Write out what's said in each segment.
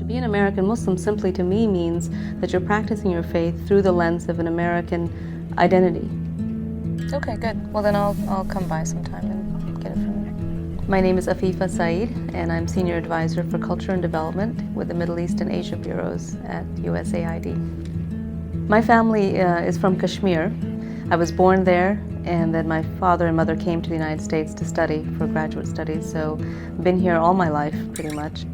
be an American Muslim simply to me means that you're practicing your faith through the lens of an American identity. Okay, good. Well, then I'll come by sometime and get it from you. My name is Afifa Saeed, and I'm Senior Advisor for Culture and Development with the Middle East and Asia Bureaus at USAID. My family is from Kashmir. I was born there, and then my father and mother came to the United States to study for graduate studies, so I've been here all my life, pretty much.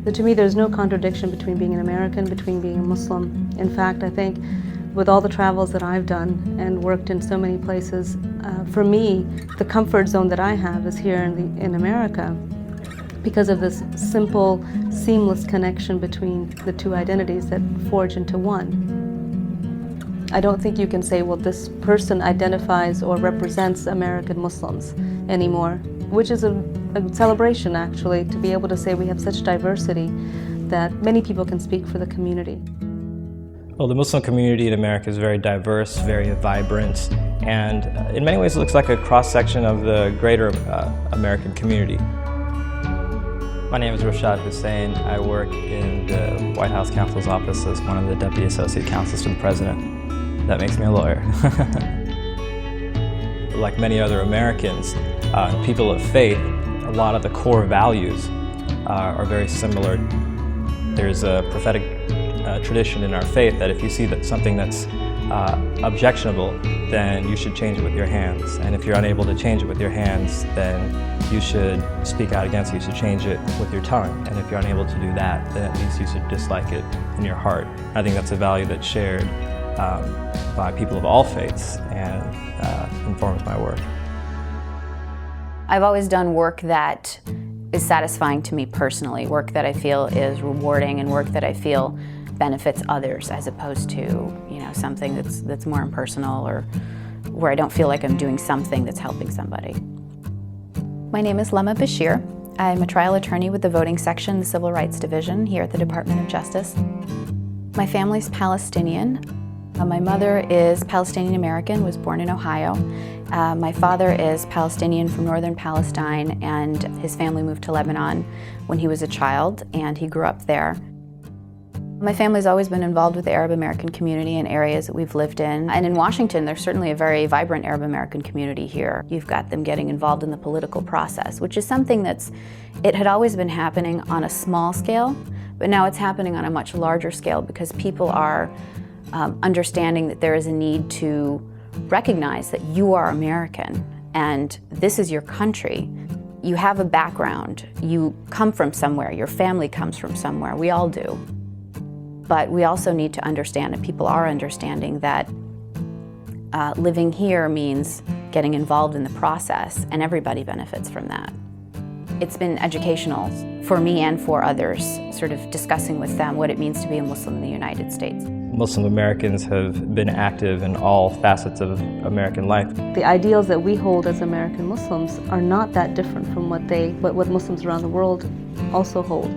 But to me, there's no contradiction between being an American, between being a Muslim. In fact, I think with all the travels that I've done and worked in so many places, for me, the comfort zone that I have is here in America because of this simple, seamless connection between the two identities that forge into one. I don't think you can say, well, this person identifies or represents American Muslims anymore, which is a celebration, actually, to be able to say we have such diversity that many people can speak for the community. Well, the Muslim community in America is very diverse, very vibrant, and in many ways it looks like a cross-section of the greater American community. My name is Rashad Hussain. I work in the White House Counsel's Office as one of the Deputy Associate Counsels to the President. That makes me a lawyer. Like many other Americans, people of faith, a lot of the core values are very similar. There's a prophetic tradition in our faith that if you see that something that's objectionable, then you should change it with your hands. And if you're unable to change it with your hands, then you should speak out against it. You should change it with your tongue. And if you're unable to do that, then at least you should dislike it in your heart. I think that's a value that's shared by people of all faiths and informs my work. I've always done work that is satisfying to me personally, work that I feel is rewarding and work that I feel benefits others as opposed to, something that's more impersonal or where I don't feel like I'm doing something that's helping somebody. My name is Lema Bashir. I'm a trial attorney with the voting section, the Civil Rights Division here at the Department of Justice. My family's Palestinian. My mother is Palestinian American, was born in Ohio. My father is Palestinian from northern Palestine, and his family moved to Lebanon when he was a child, and he grew up there. My family's always been involved with the Arab American community in areas that we've lived in. And in Washington, there's certainly a very vibrant Arab American community here. You've got them getting involved in the political process, which is something it had always been happening on a small scale, but now it's happening on a much larger scale because people are understanding that there is a need to recognize that you are American and this is your country. You have a background, you come from somewhere, your family comes from somewhere, we all do. But we also need to understand, and people are understanding, that living here means getting involved in the process, and everybody benefits from that. It's been educational for me and for others, sort of discussing with them what it means to be a Muslim in the United States. Muslim Americans have been active in all facets of American life. The ideals that we hold as American Muslims are not that different from what Muslims around the world also hold.